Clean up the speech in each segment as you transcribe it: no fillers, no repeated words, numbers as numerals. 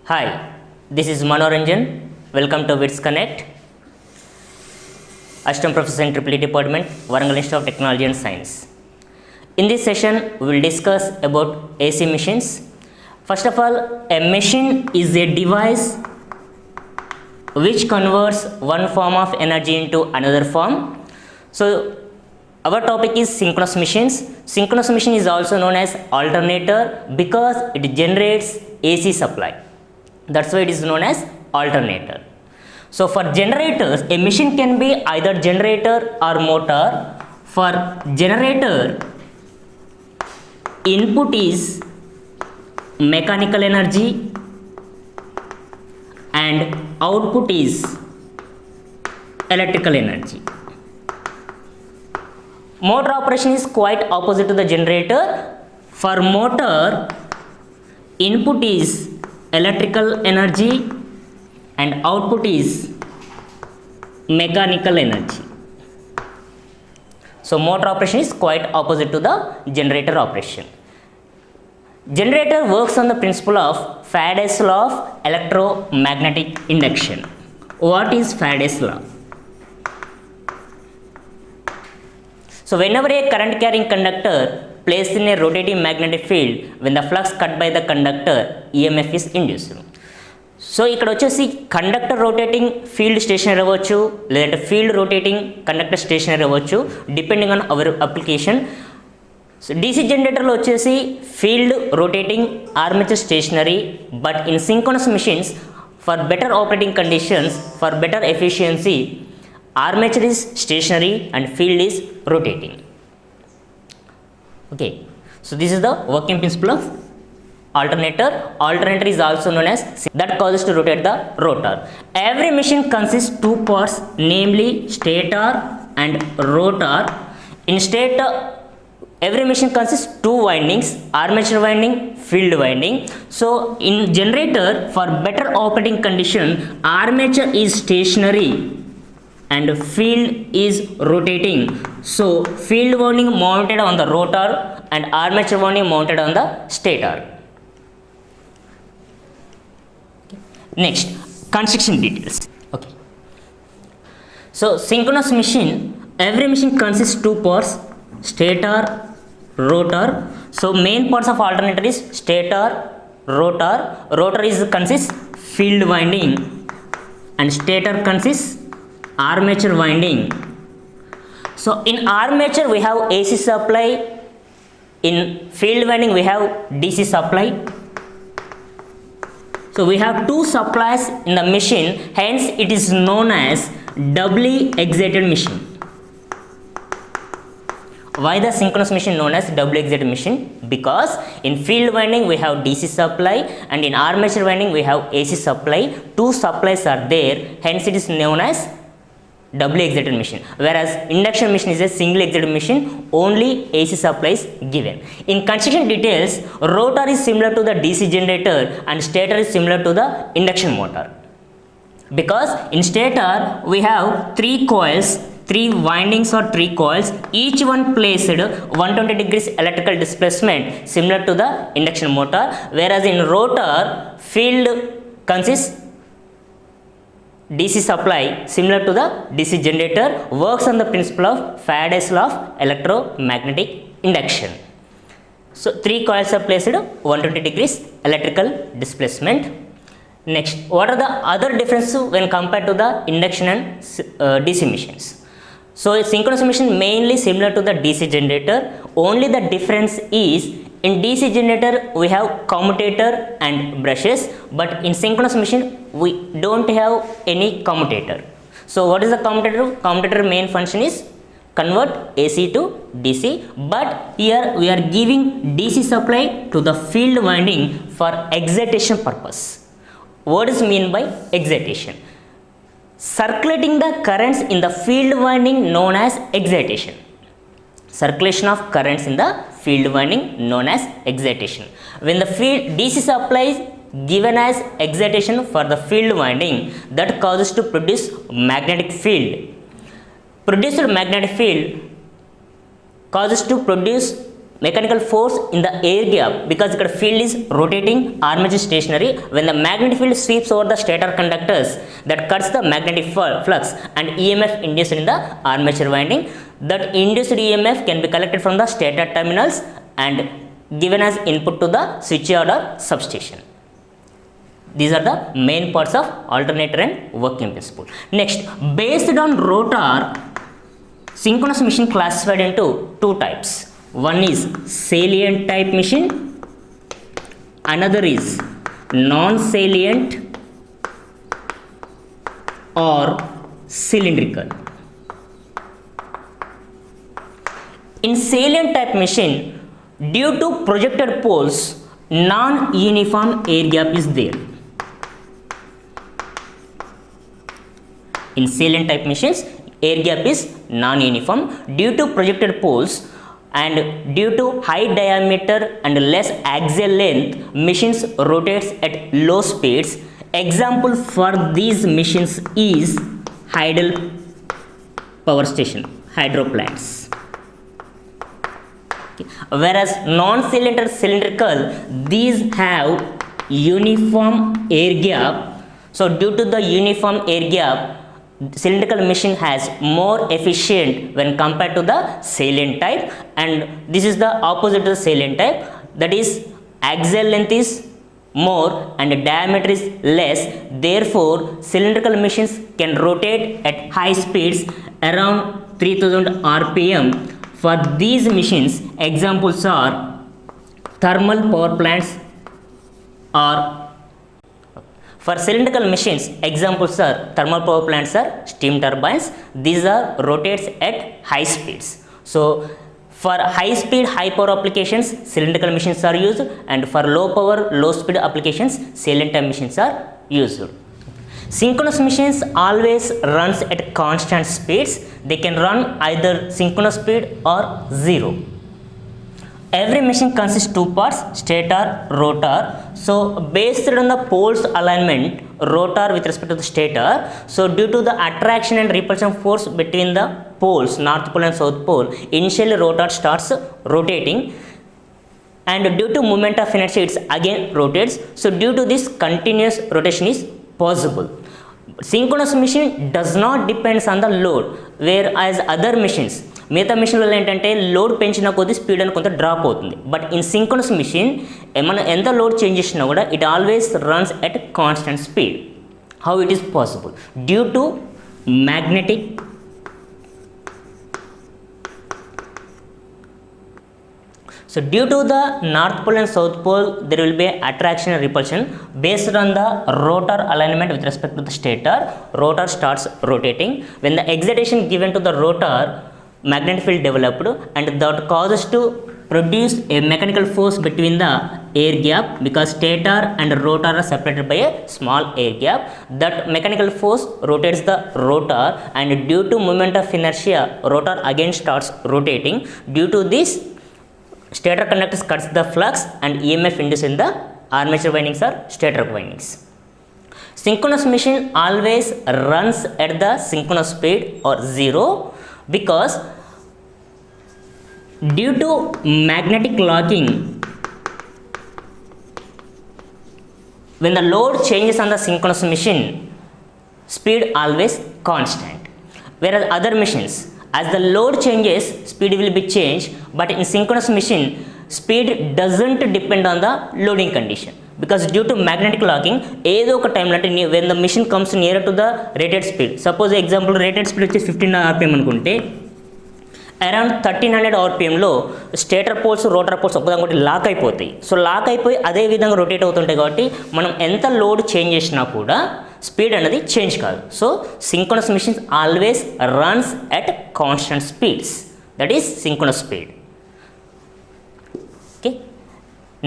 Hi, this is Manoranjan. Welcome to WITS Connect. Assistant Professor in Triple E Department, Warangal Institute of Technology and Science. In this session, we will discuss about AC machines. First of all, a machine is a device which converts one form of energy into another form. So, our topic is synchronous machines. Synchronous machine is also known as alternator because it generates AC supply. That's why it is known as alternator. So for generators, a machine can be either generator or motor. For generator, input is mechanical energy and output is electrical energy. Motor operation is quite opposite to the generator. For motor, input is electrical energy and output is mechanical energy. So motor operation is quite opposite to the generator operation. Generator works on the principle of Faraday's law of electromagnetic induction. What is Faraday's law? So whenever a current carrying conductor placed in a rotating magnetic field, when the flux cut by the conductor, EMF is induced. So ఇక్కడ వచ్చేసి conductor rotating field stationary అవ్వచ్చు, లేదంటే field rotating conductor stationary అవ్వచ్చు, depending on our application. So DC జనరేటర్లో వచ్చేసి field rotating, armature stationary. But in synchronous machines, for better operating conditions, for better efficiency, armature is stationary and field is rotating. Okay, so this is the working principle of alternator. Alternator is also known as that causes to rotate the rotor. Every machine consists two parts, namely stator and rotor. In stator, every machine consists two windings, armature winding, field winding. So in generator, for better operating condition, armature is stationary and field is rotating. So field winding mounted on the rotor and armature winding mounted on the stator. Next, construction details. Okay. So synchronous machine, every machine consists two parts, stator, rotor. So main parts of alternator is stator, rotor. Rotor is consists field winding and stator consists armature winding. So in armature we have AC supply, in field winding we have DC supply. So we have two supplies in the machine, hence it is known as doubly excited machine. Why the synchronous machine known as doubly excited machine? Because in field winding we have DC supply and in armature winding we have AC supply. Two supplies are there, hence it is known as doubly excited machine. Whereas induction machine is a single excited machine, only AC supply is given. In construction details, rotor is similar to the DC generator and stator is similar to the induction motor. Because in stator we have three coils, three windings or three coils, each one placed 120 degrees electrical displacement similar to the induction motor. Whereas in rotor, field consists DC supply similar to the DC generator, works on the principle of Faraday's law of electromagnetic induction. So three coils are placed 120 degrees electrical displacement. Next, what are the other differences when compared to the induction and DC machines? So a synchronous machine mainly similar to the DC generator, only the difference is in DC generator we have commutator and brushes, but in synchronous machine we don't have any commutator. So what is the commutator? Commutator main function is convert AC to DC, but here we are giving DC supply to the field winding for excitation purpose. What is mean by excitation? Circulating the currents in the field winding known as excitation. Circulation of currents in the field winding known as excitation. When the field DC supply is given as excitation for the field winding, that causes to produce magnetic field. Produced magnetic field causes to produce mechanical force in the air gap because the field is rotating, armature stationary. When the magnetic field sweeps over the stator conductors, that cuts the magnetic flux and EMF induced in the armature winding. That induced EMF can be collected from the stator terminals and given as input to the switchyard or substation. These are the main parts of alternator and working principle. Next, based on rotor, synchronous machine classified into two types. One is salient type machine, another is non-salient or cylindrical. In salient type machine, due to projected poles, non-uniform air gap is there. In salient type machines, air gap is non-uniform due to projected poles and due to high diameter and less axial length, machines rotates at low speeds. Example for these machines is hydel power station, hydro plants. Okay. Whereas non-salient or cylindrical, these have uniform air gap. So due to the uniform air gap, cylindrical machine has more efficient when compared to the salient type, and this is the opposite to the salient type, that is axial length is more and diameter is less. Therefore cylindrical machines can rotate at high speeds around 3000 rpm. For these machines, examples are thermal power plants or for cylindrical machines, examples are thermal power plants are steam turbines. These are rotates at high speeds. So for high speed, high power applications, cylindrical machines are used, and for low power, low speed applications, salient type machines are used. Synchronous machines always runs at constant speeds. They can run either synchronous speed or zero. Every machine consists two parts, stator, rotor. So based on the poles alignment, rotor with respect to the stator, so due to the attraction and repulsion force between the poles, north pole and south pole, initially rotor starts rotating, and due to moment of inertia it again rotates. So due to this, continuous rotation is possible. Synchronous machine does not depends on the load, whereas other machines, మిగతా మిషన్లలో ఏంటంటే load పెంచిన కొద్ది speed అని కొంత drop అవుతుంది. But in synchronous machine మనం ఎంత లోడ్ చేంజ్ చేసినా కూడా it always runs at constant speed. How it is possible? Due to magnetic So due to the north pole and south pole, there will be attraction and repulsion based on the rotor alignment with respect to the stator. Rotor starts rotating. When the excitation given to the rotor, magnetic field developed, and that causes to produce a mechanical force between the air gap because stator and rotor are separated by a small air gap. That mechanical force rotates the rotor, and due to moment of inertia, rotor again starts rotating. Due to this, stator conductors cuts the flux and EMF induced in the armature windings or stator windings. Synchronous machine always runs at the synchronous speed or zero because due to magnetic locking, when the load changes on the synchronous machine, speed always constant. Whereas other machines, as the load changes, speed will be changed, but in synchronous machine, speed doesn't depend on the loading condition because due to magnetic locking, ఏదో ఒక టైంలో అంటే when the machine comes nearer to the rated speed, suppose example rated speed వచ్చి 15 rpm అనుకుంటే around 1300 rpmలో stator poles rotor poles ఒకదానికి lock అయిపోతాయి. So lock అయిపోయి అదే విధంగా రొటేట్ అవుతుంటాయి కాబట్టి మనం ఎంత లోడ్ చేంజ్ చేసినా కూడా స్పీడ్ అనేది చేంజ్ కాదు. So synchronous machines always runs at constant speeds, that is synchronous speed. Okay,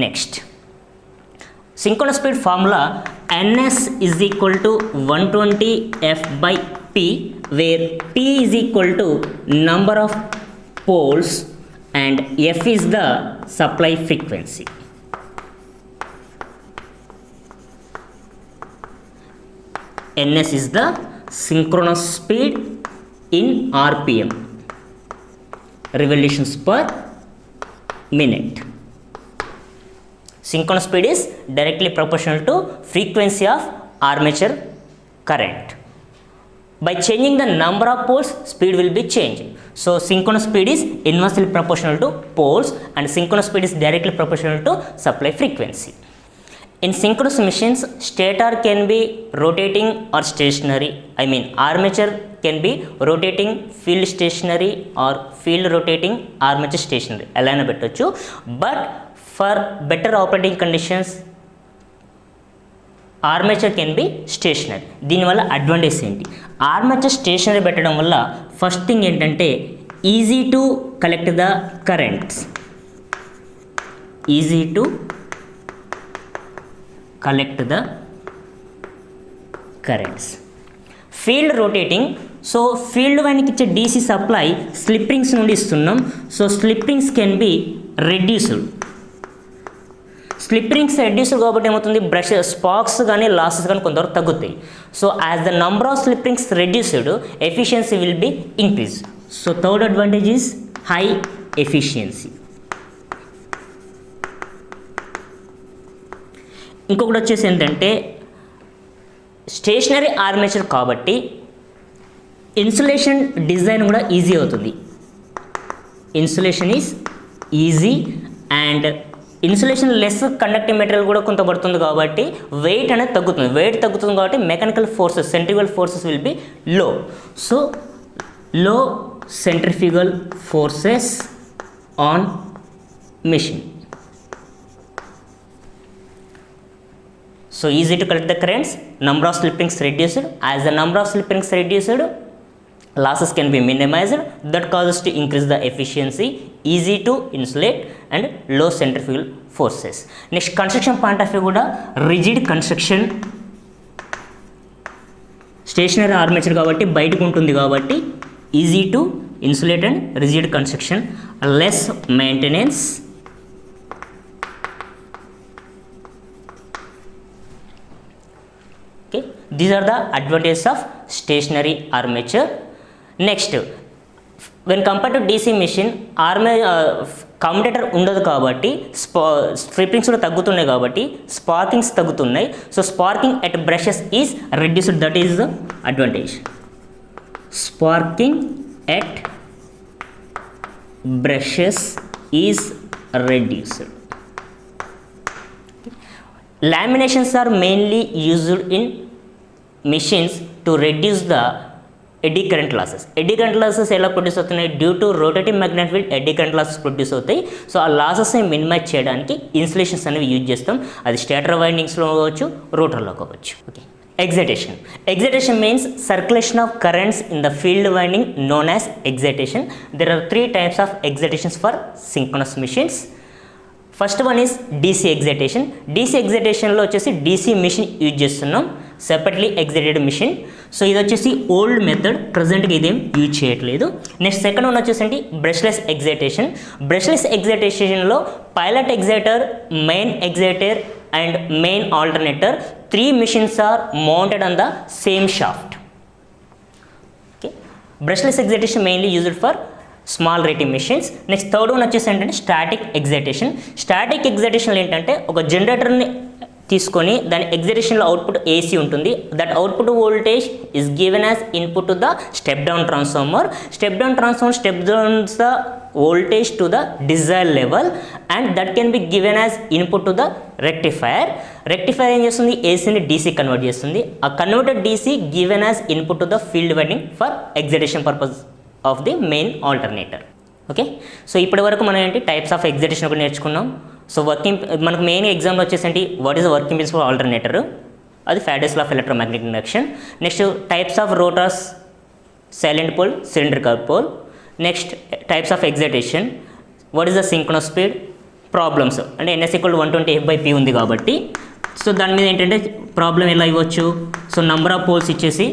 next synchronous speed formula ns is equal to 120 f by p, where p is equal to number of poles and f is the supply frequency. ns is the synchronous speed in rpm, revolutions per minute. Synchronous speed is directly proportional to frequency of armature current. By changing the number of poles, speed will be changed. So synchronous speed is inversely proportional to poles and synchronous speed is directly proportional to supply frequency. In synchronous machines, stator can be rotating or stationary. Armature can be rotating field stationary or field rotating armature stationary. Alana bettochu. But for better operating conditions, armature can be stationary. దీనివల్ల advantage ఏంటి? Armature stationary పెట్టడం వల్ల first thing ఏంటంటే easy to collect the currents. Easy to collect the currents. Field rotating. So field వైండింగ్కి ఇచ్చే DC supply slip rings నుండి ఇస్తున్నాం. So slip rings can be reduced. Slip rings reduced కాబట్టి ఏమవుతుంది? Brush sparks కానీ losses కానీ కొంతవరకు తగ్గుతాయి. So as the number of slip rings reduced, efficiency will be increase. So third advantage is high efficiency. ఇంకొకటి వచ్చేసి ఏంటంటే స్టేషనరీ ఆర్మేచర్ కాబట్టి ఇన్సులేషన్ డిజైన్ కూడా ఈజీ అవుతుంది. Insulation is easy and insulation less conductive material కూడా కొంత పడుతుంది కాబట్టి వెయిట్ అనేది తగ్గుతుంది. వెయిట్ తగ్గుతుంది కాబట్టి mechanical forces, centrifugal forces will be లో. సో లో centrifugal forces on machine. So easy to collect the currents, number of slip rings reduced. As the number of slip rings reduced, losses can be minimized. That causes to increase the efficiency, easy to insulate and low centrifugal forces. Next, construction point of view kuda rigid construction. Stationary armature kabatti bayitiki untundi kabatti easy to insulate and rigid construction, less maintenance. Okay, these are the advantages of stationary armature. Next, when compared to DC machine, commutator ఉండదు కాబట్టి స్ట్రిప్పింగ్స్ కూడా తగ్గుతున్నాయి కాబట్టి స్పార్కింగ్స్ తగ్గుతున్నాయి. So sparking at brushes is reduced. That is the advantage. Sparking at brushes is reduced. Laminations are mainly used in machines to reduce the eddy current losses. Eddy current losses ఎలా produce అవుతున్నాయి? Due to rotative magnet field eddy current losses produce అవుతాయి. So ఆ లాసెస్ని minimise చేయడానికి ఇన్సులేషన్స్ అనేవి use చేస్తాం. అది stator వైండింగ్స్లో కావచ్చు, రోటర్లో కావచ్చు. Okay, excitation. Excitation means circulation of currents in the field winding known as excitation. There are 3 types of excitations for synchronous machines. First one is DC excitation. DC ఎగ్జైటేషన్లో వచ్చేసి DC machine use చేస్తున్నాం, separately excited machine. So ఇది వచ్చేసి old method, ప్రజెంట్గా ఇదేం use చేయట్లేదు. Next second one వచ్చేసి brushless excitation. Brushless ఎగ్జైటేషన్లో pilot exciter, main exciter and main alternator 3 machines are mounted on the same shaft. Okay, brushless excitation mainly used for small rating machines. Next third one వచ్చేసి ఏంటంటే static excitation. Static ఎగ్జైటేషన్లో ఏంటంటే ఒక జనరేటర్ని తీసుకొని దాని ఎగ్జైటేషన్లో output AC ఉంటుంది. That output voltage is given as input to the step down transformer. Step down transformer step downs the voltage to the desired level and that can be given as input to the rectifier. Rectifier ఏం చేస్తుంది? ఏసీని DC convert చేస్తుంది. ఆ converted DC given as input to the field winding for excitation purpose of the main alternator. Okay, so ఇప్పటి వరకు మనం ఏంటి types of excitation కూడా నేర్చుకున్నాం. సో వర్కింగ్ మనకు మెయిన్ ఎగ్జామ్లో వచ్చేసి ఏంటి, what is the working principle for alternator, అది Faraday's law of electromagnetic induction. Next types of rotors, silent pole, cylindrical pole. Next types of excitation, what is the synchronous speed, problems అంటే NS = 120F/P ఉంది కాబట్టి so దాని మీద ఏంటంటే problem ఎలా ఇవ్వచ్చు. So number of poles ఇచ్చేసి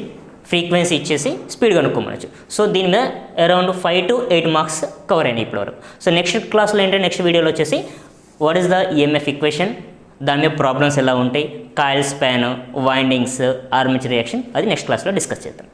frequency ఇచ్చేసి స్పీడ్ కనుక్కోమనొచ్చు. సో దీని మీద అరౌండ్ 5 to 8 మార్క్స్ కవర్ అయినాయి ఇప్పటివరకు. సో నెక్స్ట్ క్లాస్లో ఏంటంటే నెక్స్ట్ వీడియోలో వచ్చేసి what is the EMF equation, దాని మీద ప్రాబ్లమ్స్ ఎలా ఉంటాయి, coil span, windings, armature reaction, అది నెక్స్ట్ క్లాస్లో డిస్కస్ చేద్దాం.